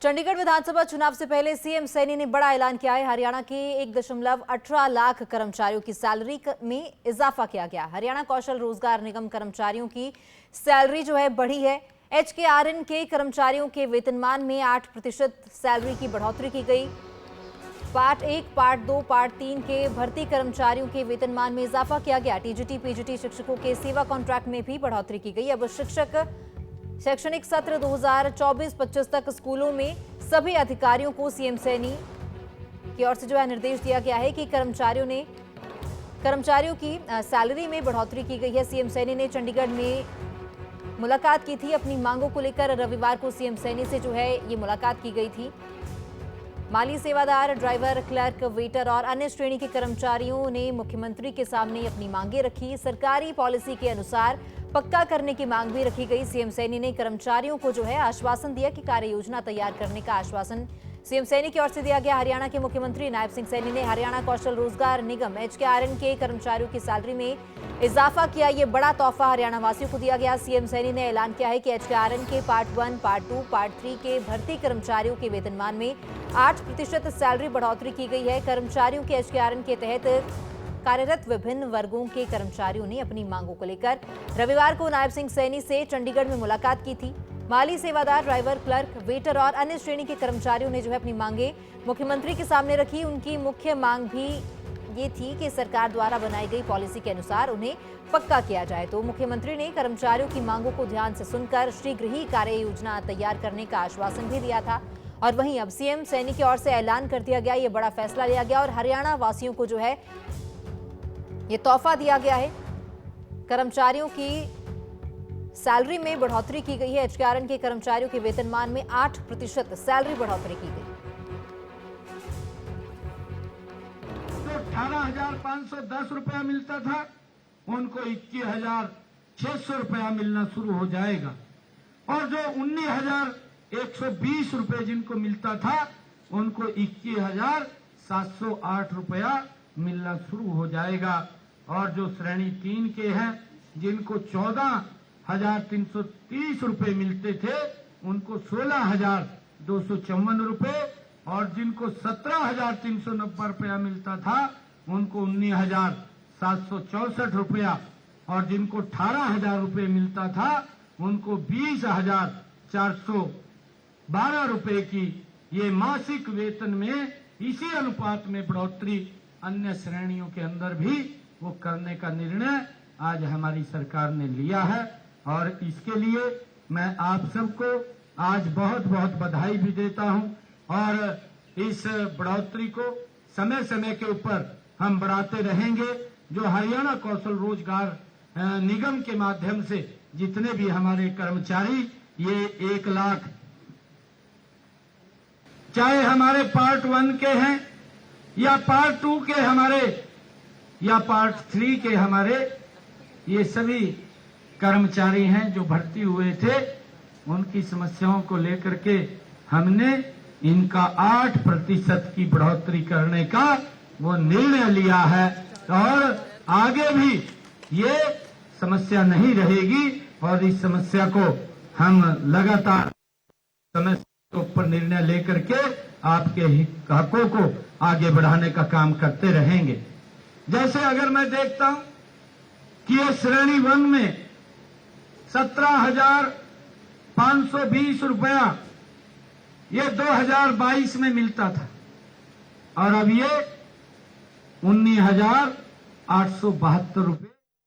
चंडीगढ़ विधानसभा चुनाव से पहले सीएम सैनी ने बड़ा ऐलान किया है। हरियाणा के 1.18 लाख कर्मचारियों की सैलरी में इजाफा किया गया। हरियाणा कौशल रोजगार निगम कर्मचारियों की सैलरी जो है बढ़ी है। HKRN के कर्मचारियों के वेतनमान में 8% सैलरी की बढ़ोतरी की गई। पार्ट 1, पार्ट 2, पार्ट 3 के भर्ती कर्मचारियों के वेतनमान में इजाफा किया गया। टीजीटी पीजीटी शिक्षकों के सेवा कॉन्ट्रैक्ट में भी बढ़ोतरी की गई। अब शैक्षणिक सत्र 2024-25 तक स्कूलों में सभी अधिकारियों को सीएम सैनी की ओर से जो है निर्देश दिया गया है कि कर्मचारियों की सैलरी में बढ़ोतरी की गई है। सीएम सैनी ने चंडीगढ़ में मुलाकात की थी। अपनी मांगों को लेकर रविवार को सीएम सैनी से जो है ये मुलाकात की गई थी। माली सेवादार, ड्राइवर, क्लर्क, वेटर और अन्य श्रेणी के कर्मचारियों ने मुख्यमंत्री के सामने अपनी मांगे रखी। सरकारी पॉलिसी के अनुसार पक्का करने की मांग भी रखी गई। सीएम सैनी ने कर्मचारियों को जो है आश्वासन दिया कि कार्य योजना तैयार करने का आश्वासन सीएम सैनी की ओर से दिया गया। हरियाणा के मुख्यमंत्री नायब सिंह सैनी ने हरियाणा कौशल रोजगार निगम HKRN के कर्मचारियों की सैलरी में इजाफा किया। ये बड़ा तोहफा हरियाणा वासियों को दिया गया। सीएम सैनी ने ऐलान किया है कि HKRN के पार्ट 1, पार्ट 2, पार्ट 3 के भर्ती कर्मचारियों के वेतनमान में 8% सैलरी बढ़ोतरी की गई है। कर्मचारियों के HKRN के तहत कार्यरत विभिन्न वर्गों के कर्मचारियों ने अपनी मांगों को लेकर रविवार को नायब सिंह सैनी से चंडीगढ़ में मुलाकात की थी। माली सेवादार, ड्राइवर, क्लर्क, वेटर और अन्य श्रेणी के कर्मचारियों ने जो है अपनी मांगे मुख्यमंत्री के सामने रखी। उनकी मुख्य मांग भी ये थी कि सरकार द्वारा बनाई गई पॉलिसी के अनुसार उन्हें पक्का किया जाए। तो मुख्यमंत्री ने कर्मचारियों की मांगों को ध्यान से सुनकर शीघ्र ही कार्य योजना तैयार करने का आश्वासन भी दिया था। और वहीं अब सीएम सैनी की ओर से ऐलान कर दिया गया, ये बड़ा फैसला लिया गया और हरियाणा वासियों को जो है ये तोहफा दिया गया है। कर्मचारियों की सैलरी में बढ़ोतरी की गई है। HKRN के कर्मचारियों के वेतनमान में 8% सैलरी बढ़ोतरी की गई। तो 18,510 रुपया मिलता था, उनको 21,600 रुपया मिलना शुरू हो जाएगा। और जो 19,120 रुपये जिनको मिलता था, उनको 21,708 रुपया मिलना शुरू हो जाएगा। और जो श्रेणी 3 के हैं, जिनको 14,330 रुपये मिलते थे, उनको 16,254 रुपये, और जिनको 17,390 रुपया मिलता था, उनको 19,764 रुपया, और जिनको 18,000 रुपये मिलता था, उनको 20,412 रुपये की ये मासिक वेतन में इसी अनुपात में बढ़ोतरी अन्य श्रेणियों के अंदर भी वो करने का निर्णय आज हमारी सरकार ने लिया है। और इसके लिए मैं आप सबको आज बहुत बहुत बधाई भी देता हूं। और इस बढ़ोतरी को समय समय के ऊपर हम बढ़ाते रहेंगे। जो हरियाणा कौशल रोजगार निगम के माध्यम से जितने भी हमारे कर्मचारी ये 1 लाख, चाहे हमारे पार्ट 1 के हैं या पार्ट 2 के हमारे या पार्ट 3 के हमारे, ये सभी कर्मचारी हैं जो भर्ती हुए थे, उनकी समस्याओं को लेकर के हमने इनका 8% की बढ़ोतरी करने का वो निर्णय लिया है। और आगे भी ये समस्या नहीं रहेगी और इस समस्या को हम लगातार समय के ऊपर निर्णय लेकर के आपके हकों को आगे बढ़ाने का काम करते रहेंगे। जैसे अगर मैं देखता हूं कि ये श्रेणी 1 में 17,520 रुपया ये 2022 में मिलता था, और अब ये 19,872 रुपये